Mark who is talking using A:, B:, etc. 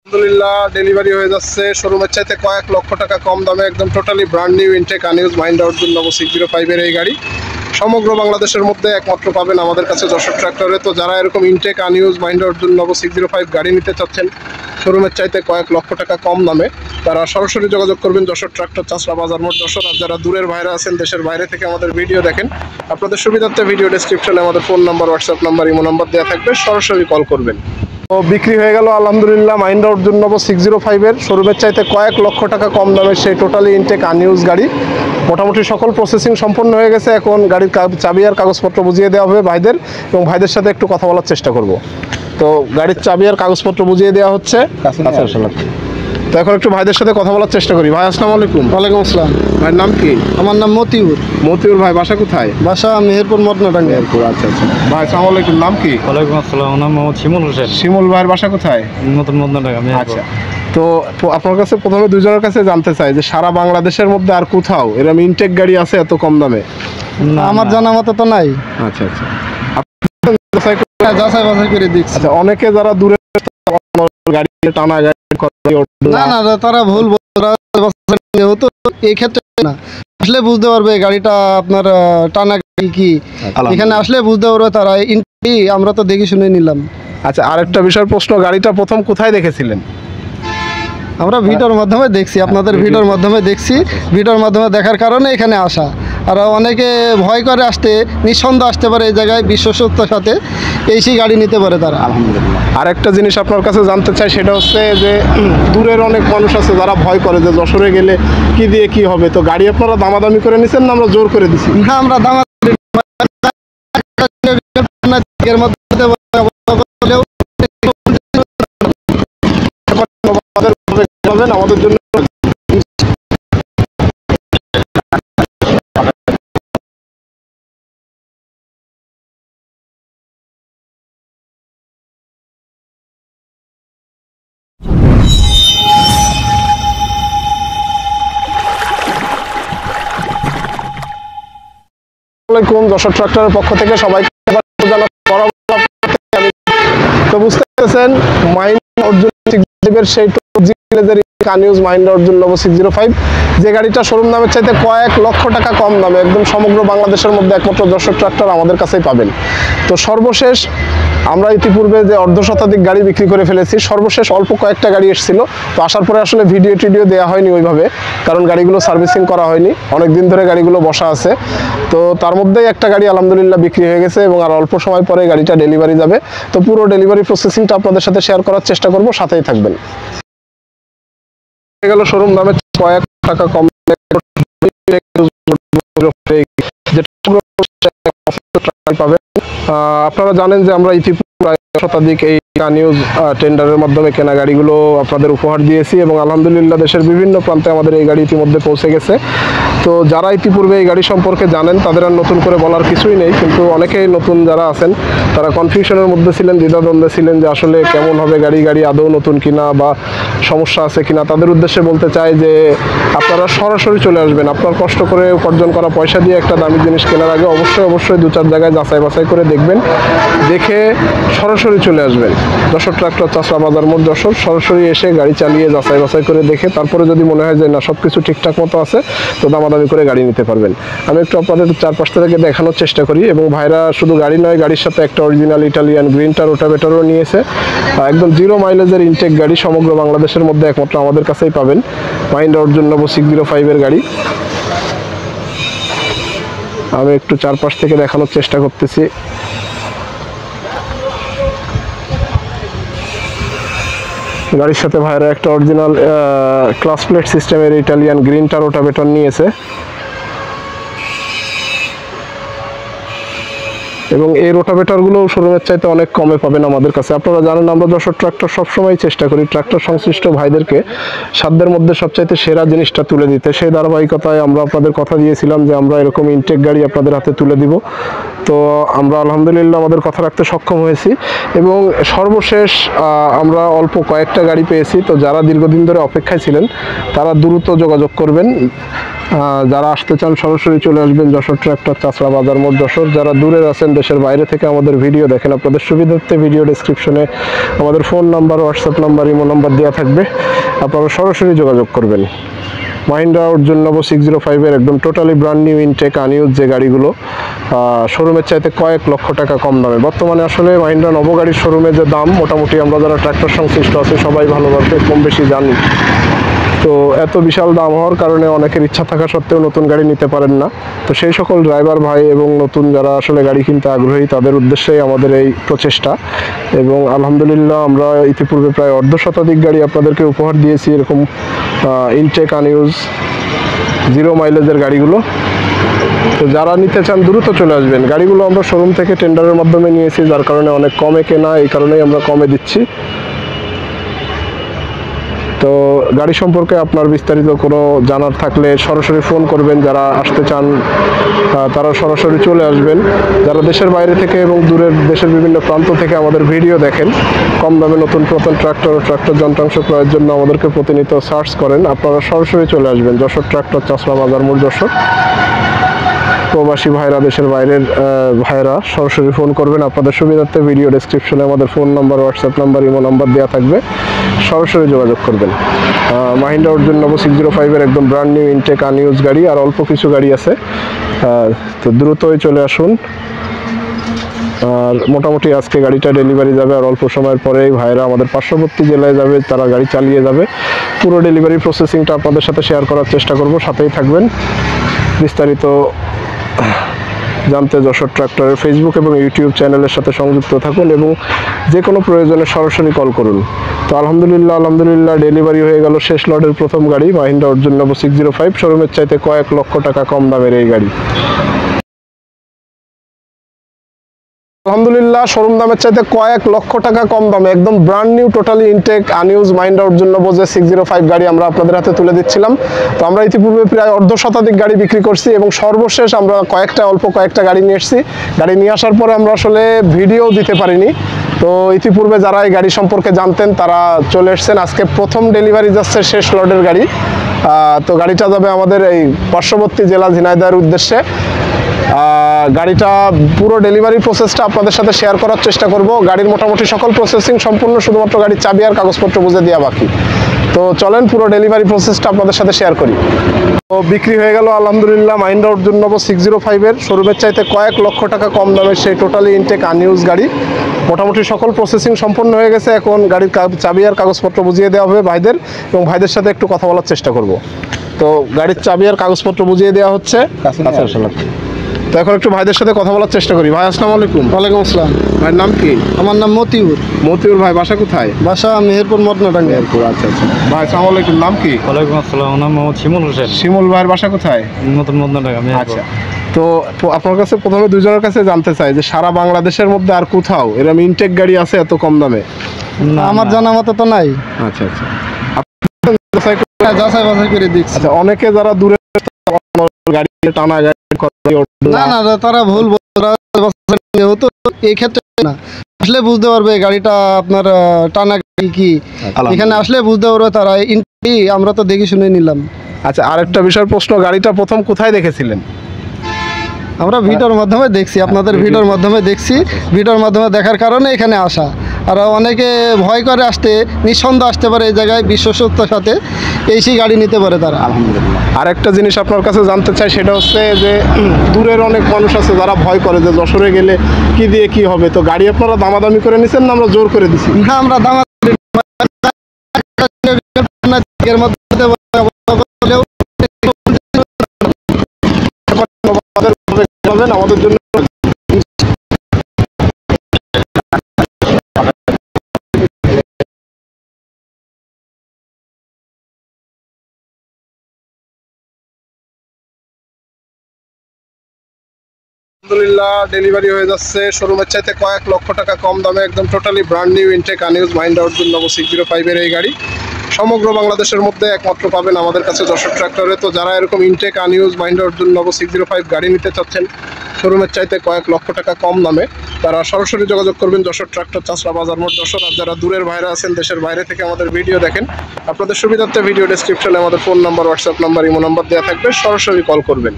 A: আলহামদুলিল্লাহ ডেলিভারি হয়ে যাচ্ছে শোরুমের চাইতে কয়েক লক্ষ টাকা কম দামে একদম totally brand new intact unused Mahindra Arjun Novo 605 এর এই গাড়ি সমগ্র বাংলাদেশের মধ্যে একমাত্র পাবেন আমাদের কাছে যশোর ট্রাক্টরে। তো যারা এরকম ইনটেক আনইউজ মাহিন্দ্রা অর্জুন নব 605 গাড়ি নিতে চাচ্ছেন শোরুমের চাইতে কয়েক লক্ষ টাকা কম দামে, তারা সরাসরি যোগাযোগ করবেন যশোর ট্রাক্টর, চাষরা বাজার মোড় যশোর। আর যারা দূরের বাইরে আছেন, দেশের বাইরে থেকে আমাদের ভিডিও দেখেন, আপনাদের সুবিধার্থে ভিডিও ডেসক্রিপশনে আমাদের phone number, WhatsApp number, imo number দেওয়া থাকবে, সরাসরি কল করবেন। তো বিক্রি হয়ে গেল আলহামদুলিল্লাহ মাহিন্দ্রা অর্জুন নব 605 এর শোরুমের চাইতে কয়েক লক্ষ টাকা কম দামের সেই টোটালি ইনটেক আনইউজ গাড়ি। মোটামুটি সকল প্রসেসিং সম্পন্ন হয়ে গেছে। এখন গাড়ির চাবি আর কাগজপত্র বুঝিয়ে দেওয়া হবে ভাইদের, এবং ভাইদের সাথে একটু কথা বলার চেষ্টা করব। তো গাড়ির চাবি আর কাগজপত্র বুঝিয়ে দেওয়া হচ্ছে। তো এখন একটু ভাইদের সাথে কথা বলার চেষ্টা করি। ভাই আসসালামু আলাইকুম।
B: ওয়ালাইকুম আসসালাম।
A: ভাইয়ের নাম কি?
B: আমার নাম মতিউর।
A: মতিউর ভাই, বাসা কোথায়?
B: বাসা মেহেরপুর মদনাটাঙ্গা।
A: মেহেরপুর, আচ্ছা আচ্ছা। ভাই আসসালামু আলাইকুম, নাম কি?
C: ওয়ালাইকুম আসসালাম, আমার নাম মোহাম্মদ শিমুল হোসেন।
A: শিমুল ভাইয়ের বাসা কোথায়?
C: নতুন মদনাটাঙ্গা।
A: আচ্ছা, তো আপনার কাছে প্রথমে দুজনের কাছে জানতে চাই যে সারা বাংলাদেশের মধ্যে আর কোথাও এরকম ইনটেক গাড়ি আছে এত কম দামে?
B: আমার জানা মতো তো নাই।
A: আচ্ছা আচ্ছা,
B: যাচাই বাছাই করে দেখছি।
A: আচ্ছা, অনেকে যারা দূরে গাড়ি টানা গাড়ি
B: না না, তারা ভুল হতো এই ক্ষেত্রে না, আসলে বুঝতে পারবে গাড়িটা আপনার টানা গাড়ি কি, এখানে আসলে বুঝতে পারবে তারা। আমরা তো দেখে শুনে নিলাম।
A: আচ্ছা, আরেকটা বিষয় প্রশ্ন, গাড়িটা প্রথম কোথায় দেখেছিলেন?
B: আমরা ভিডিওর মাধ্যমে দেখছি, আপনাদের ভিডিওর মাধ্যমে দেখছি। ভিডিওর মাধ্যমে দেখার কারণে এখানে আসা। আর অনেকে ভয় করে আসতে, নিঃসন্দেহ আসতে পারে এই জায়গায় বিশ্বস্ততার সাথে সেই গাড়ি নিতে পারে তারা।
A: আলহামদুলিল্লাহ। আরেকটা জিনিস আপনার কাছে জানতে চাই, সেটা হচ্ছে যে দূরের অনেক মানুষ আছে যারা ভয় করে যে যশোরে গেলে কি দিয়ে কি হবে। তো গাড়ি আপনারা দামাদামি করে নিছেন না আমরা জোর করে দিছি?
B: না, আমরা
A: আমাদের জন্য যশোর ট্রাক্টরের পক্ষ থেকে সবাইকে তো বুঝতে পেরেছেন মাহিন্দ্রা অর্জুন 605 সেই আনইউজ মাহিন্দ্রা অর্জুন নব 605 যে গাড়িটা শোরুম দামের চাইতে কয়েক লক্ষ টাকা কম দামে একদম সমগ্র বাংলাদেশের মধ্যে একমাত্র যশোর ট্রাক্টর আমাদের কাছেই পাবেন। তো সর্বশেষ আমরা ইতিপূর্বে যে অর্ধ শতাধিক গাড়ি বিক্রি করে ফেলেছি, সর্বশেষ অল্প কয়েকটা গাড়ি এসেছিল। তো আসার পরে আসলে ভিডিও টিডিও দেওয়া হয়নি ওইভাবে, কারণ গাড়িগুলো সার্ভিসিং করা হয়নি, অনেক দিন ধরে গাড়িগুলো বসা আছে। তো তার মধ্যেই একটা গাড়ি আলহামদুলিল্লাহ বিক্রি হয়ে গেছে এবং আর অল্প সময় পরে গাড়িটা ডেলিভারি যাবে। তো পুরো ডেলিভারি প্রসেসিংটা আপনাদের সাথে শেয়ার করার চেষ্টা করব, সাথেই থাকবেন। গেল শোরুম দামে কয়েক টাকা কম পাবেন। আপনারা জানেন যে আমরা ইতিপূর্বে শতাধিক এই নিউজ টেন্ডারের মাধ্যমে কেনা গাড়িগুলো আপনাদের উপহার দিয়েছি এবং আলহামদুলিল্লাহ দেশের বিভিন্ন প্রান্তে আমাদের এই গাড়ি ইতিমধ্যে পৌঁছে গেছে। তো যারা ইতিপূর্বে এই গাড়ি সম্পর্কে জানেন তাদের আর নতুন করে বলার কিছুই নেই, কিন্তু অনেকেই নতুন যারা আছেন তারা কনফিউশনের মধ্যে ছিলেন, দ্বিধাদ্বন্দ্বে ছিলেন যে আসলে কেমন হবে গাড়ি আদৌ নতুন কিনা বা সমস্যা আছে কিনা। তাদের উদ্দেশ্যে বলতে চাই যে আপনারা সরাসরি চলে আসবেন। আপনার কষ্ট করে উপার্জন করা পয়সা দিয়ে একটা দামি জিনিস কেনার আগে অবশ্যই 2-4 জায়গায় যাচাই বাছাই করে দেখবেন, দেখে সরাসরি চলে আসবেন। যশোর ট্রাক্টর, চাষরা বাজার মোড় যশোর। সরাসরি এসে গাড়ি চালিয়ে যাচাই বাছাই করে দেখে তারপরে যদি মনে হয় যে না সবকিছু ঠিকঠাক মতো আছে, তো দামাদামি করে গাড়ি নিতে পারবেন। আমি একটু আপনাদের চারপাশ থেকে দেখানোর চেষ্টা করি। এবং ভাইরা শুধু গাড়ি নয়, গাড়ির সাথে একটা অরিজিনাল ইটালিয়ান গ্রিনটা রোটাভেটরও নিয়েছে। একদম 0 মাইলেজের ইনটেক গাড়ি সমগ্র বাংলাদেশের মধ্যে একমাত্র আমাদের কাছেই পাবেন, মাহিন্দ্রা অর্জুন নব 605 এর গাড়ি। আমি একটু চারপাশ থেকে দেখানোর চেষ্টা করতেছি। গাড়ির সাথে ভাইরা একটা অরিজিনাল ক্লাস প্লেট সিস্টেমের ইটালিয়ান গ্রিনটা রোটাভেটর নিয়েছে এবং এই রোটাভেটরগুলো শোরুমের চাইতে অনেক কমে পাবেন আমাদের কাছে। আপনারা জানেন আমরা যশোর ট্রাক্টর সবসময় চেষ্টা করি ট্রাক্টর সংশ্লিষ্ট ভাইদেরকে সাধ্যের মধ্যে সবচাইতে সেরা জিনিসটা তুলে দিতে। সেই ধারাবাহিকতায় আমরা আপনাদের কথা দিয়েছিলাম যে আমরা এরকম ইনটেক গাড়ি আপনাদের হাতে তুলে দিব। তো আমরা আলহামদুলিল্লাহ আমাদের কথা রাখতে সক্ষম হয়েছি এবং সর্বশেষ আমরা অল্প কয়েকটা গাড়ি পেয়েছি। তো যারা দীর্ঘদিন ধরে অপেক্ষায় ছিলেন তারা দ্রুত যোগাযোগ করবেন। যারা আসতে চান সরাসরি চলে আসবেন যশোর ট্রাক্টর, চাচড়া বাজার মোড়, যশোর। যারা দূরে আছেন, দেশের বাইরে থেকে আমাদের ভিডিও দেখেন, আপনাদের সুবিধার্থে ভিডিও ডেসক্রিপশনে আমাদের phone number, WhatsApp number, imo number দেওয়া থাকবে, আপনারা সরাসরি যোগাযোগ করবেন। মাহিন্দ্রা অর্জুন নব 605-এর একদম totally brand new intact unused যে গাড়িগুলো শোরুমের চাইতে কয়েক লক্ষ টাকা কম দামে। বর্তমানে আসলে মাহিন্দ্রা নব গাড়ির শোরুমে যে দাম, মোটামুটি আমরা যারা ট্রাক্টর সংশ্লিষ্ট আছে সবাই ভালোভাবে কম বেশি জানি। তো এত বিশাল দাম হওয়ার কারণে অনেকের ইচ্ছা থাকা সত্ত্বেও নতুন গাড়ি নিতে পারেন না। তো সেই সকল ড্রাইভার ভাই এবং নতুন যারা আসলে গাড়ি কিনতে আগ্রহী, তাদের উদ্দেশ্যেই আমাদের এই প্রচেষ্টা। এবং আলহামদুলিল্লাহ আমরা ইতিপূর্বে প্রায় অর্ধশতাধিক গাড়ি আপনাদেরকে উপহার দিয়েছি, এরকম ইনটেক আনইউজ 0 মাইলেজের গাড়িগুলো। তো যারা নিতে চান দ্রুত চলে আসবেন। গাড়িগুলো আমরা শোরুম থেকে টেন্ডারের মাধ্যমে নিয়েছি, যার কারণে অনেক কমে কেনা, এই কারণেই আমরা কমে দিচ্ছি। তো গাড়ি সম্পর্কে আপনার বিস্তারিত কোনো জানার থাকলে সরাসরি ফোন করবেন। যারা আসতে চান তারা সরাসরি চলে আসবেন। যারা দেশের বাইরে থেকে এবং দূরের দেশের বিভিন্ন প্রান্ত থেকে আমাদের ভিডিও দেখেন, কম দামে নতুন ট্রাক্টর ও ট্রাক্টর যন্ত্রাংশ ক্রয়ের জন্য আমাদেরকে প্রতিনিয়ত সার্চ করেন, আপনারা সরাসরি চলে আসবেন যশোর ট্রাক্টর, চাচড়া বাজার মোড়, যশোর। প্রবাসী ভাইরা, দেশের বাইরের ভাইরা সরাসরি ফোন করবেন। আপনাদের সুবিধার্থে ভিডিও ডেসক্রিপশনে আমাদের phone number, WhatsApp number, imo number দেওয়া থাকবে, সরাসরি যোগাযোগ করবেন। মাহিন্দ্রা অর্জুন নব 605-এর একদম ব্র্যান্ড নিউ ইনটেক আনইউজ গাড়ি, আর অল্প কিছু গাড়ি আছে, তো দ্রুতই চলে আসুন। আর মোটামুটি আজকে গাড়িটা ডেলিভারি যাবে, আর অল্প সময়ের পরেই ভাইরা আমাদের পার্শ্ববর্তী জেলায় যাবে, তারা গাড়ি চালিয়ে যাবে। পুরো ডেলিভারি প্রসেসিংটা আপনাদের সাথে শেয়ার করার চেষ্টা করব, সাথেই থাকবেন। বিস্তারিত জানতে যশোর ট্রাক্টরের ফেসবুক এবং ইউটিউব চ্যানেলের সাথে সংযুক্ত থাকুন এবং যে কোনো প্রয়োজনে সরাসরি কল করুন। তো আলহামদুলিল্লাহ ডেলিভারি হয়ে গেল শেষ লটের প্রথম গাড়ি, মাহিন্দ্রা অর্জুন নব 605, শোরুমের চাইতে কয়েক লক্ষ টাকা কম দামের এই গাড়ি। আলহামদুলিল্লাহ শোরুম দামের চাইতে কয়েক লক্ষ টাকা কম দামে একদম brand new totally intact unused Mahindra Arjun Novo 605 গাড়ি আমরা আপনাদের হাতে তুলে দিচ্ছিলাম। তো আমরা ইতিপূর্বে প্রায় অর্ধশতাধিক গাড়ি বিক্রি করছি এবং সর্বশেষ আমরা অল্প কয়েকটা গাড়ি নিয়ে এসেছি। গাড়ি নিয়ে আসার পরে আমরা আসলে ভিডিও দিতে পারিনি। তো ইতিপূর্বে যারা এই গাড়ি সম্পর্কে জানতেন তারা চলে এসেছেন। আজকে প্রথম ডেলিভারি যাচ্ছে শেষ লটের গাড়ি। তো গাড়িটা যাবে আমাদের এই পার্শ্ববর্তী জেলা ঝিনাইদহের উদ্দেশ্যে। গাড়িটা পুরো ডেলিভারি প্রসেসটা আপনাদের সাথে শেয়ার করার চেষ্টা করব। গাড়ির মোটামুটি সকল প্রসেসিং সম্পূর্ণ, শুধুমাত্র গাড়ির চাবি আর কাগজপত্র বুঝে দেওয়া বাকি। তো চলেন পুরো ডেলিভারি প্রসেসটা আপনাদের সাথে শেয়ার করি। তো বিক্রি হয়ে গেল আলহামদুলিল্লাহ মাহিন্দ্রা অর্জুন নব 605-এর শোরুমের চাইতে কয়েক লক্ষ টাকা কম দামের সেই টোটালি ইনটেক আনইউজ গাড়ি। মোটামুটি সকল প্রসেসিং সম্পন্ন হয়ে গেছে। এখন গাড়ির চাবি আর কাগজপত্র বুঝিয়ে দেওয়া হবে ভাইদের, এবং ভাইদের সাথে একটু কথা বলার চেষ্টা করব। তো গাড়ির চাবি আর কাগজপত্র বুঝিয়ে দেওয়া হচ্ছে। তো এখন একটু ভাইদের সাথে কথা বলার চেষ্টা করি। ভাই আসসালামু আলাইকুম।
B: ওয়ালাইকুম আসসালাম।
A: ভাইয়ের নাম কি?
B: আমার নাম মতিউর।
A: মতিউর ভাই, বাসা কোথায়?
B: বাসা মেহেরপুর, মদনাটাঙ্গা।
A: আচ্ছা। ভাই আসসালামু আলাইকুম, নাম কি?
C: ওয়ালাইকুম আসসালাম, আমার নাম মোহাম্মদ শিমুল হোসেন।
A: শিমুল ভাইয়ের বাসা কোথায়?
C: নতুন মদনা ঢাকা।
A: আচ্ছা, তো আপনার কাছে প্রথমে দুজনের কাছে জানতে চাই যে সারা বাংলাদেশের মধ্যে আর কোথাও এরকম ইনটেক গাড়ি আছে এত কম দামে?
B: আমার জানা মতো তো নাই।
A: আচ্ছা।
B: যাচাই বাছাই করে দেখছি।
A: আচ্ছা, অনেকে যারা দূরে গাড়ি টানা গাড়ি
B: না তারা ভুল হতো, এই ক্ষেত্রে না আসলে বুঝতে পারবে গাড়িটা আপনার টানা গাড়ি কি, এখানে আসলে বুঝতে পারবে তারা। আমরা তো দেখে শুনে নিলাম।
A: আচ্ছা, আরেকটা বিষয় প্রশ্ন, গাড়িটা প্রথম কোথায় দেখেছিলেন?
B: আমরা ভিডিওর মাধ্যমে দেখছি, আপনাদের ভিডিওর মাধ্যমে দেখছি। ভিডিওর মাধ্যমে দেখার কারণে এখানে আসা। আর অনেকে ভয় করে আসতে, নিঃসন্দেহ আসতে পারে এই জায়গায়, বিশ্বস্ততার সাথে সেই গাড়ি নিতে পারে তারা।
A: আলহামদুলিল্লাহ। আরেকটা জিনিস আপনার কাছে জানতে চাই, সেটা হচ্ছে যে দূরের অনেক মানুষ আছে যারা ভয় করে যে যশোরে গেলে কি দিয়ে কি হবে। তো গাড়ি আপনারা দামাদামি করে নিছেন না আমরা জোর করে দিছি?
B: না, আমরা
A: আমাদের জন্য আলহামদুলিল্লাহ ডেলিভারি হয়ে যাচ্ছে শোরুমের চাইতে কয়েক লক্ষ টাকা কম দামে একদম totally brand new intact unused Mahindra Arjun Novo 605-এর এই গাড়ি। সমগ্র বাংলাদেশের মধ্যে একমাত্র পাবেন আমাদের কাছে যশোর ট্রাক্টরে। তো যারা এরকম ইনটেক আনইউজ মাহিন্দ্রা অর্জুন নব 605 গাড়ি নিতে চাচ্ছেন শোরুমের চাইতে কয়েক লক্ষ টাকা কম দামে, তারা সরাসরি যোগাযোগ করবেন যশোর ট্রাক্টর চাষরা বাজার মোড় যশোর। আর যারা দূরের ভাইরা আছেন, দেশের বাইরে থেকে আমাদের ভিডিও দেখেন, আপনাদের সুবিধার্থে ভিডিও ডেসক্রিপশনে আমাদের phone number, WhatsApp number, imo number দেওয়া থাকবে, সরাসরি কল করবেন।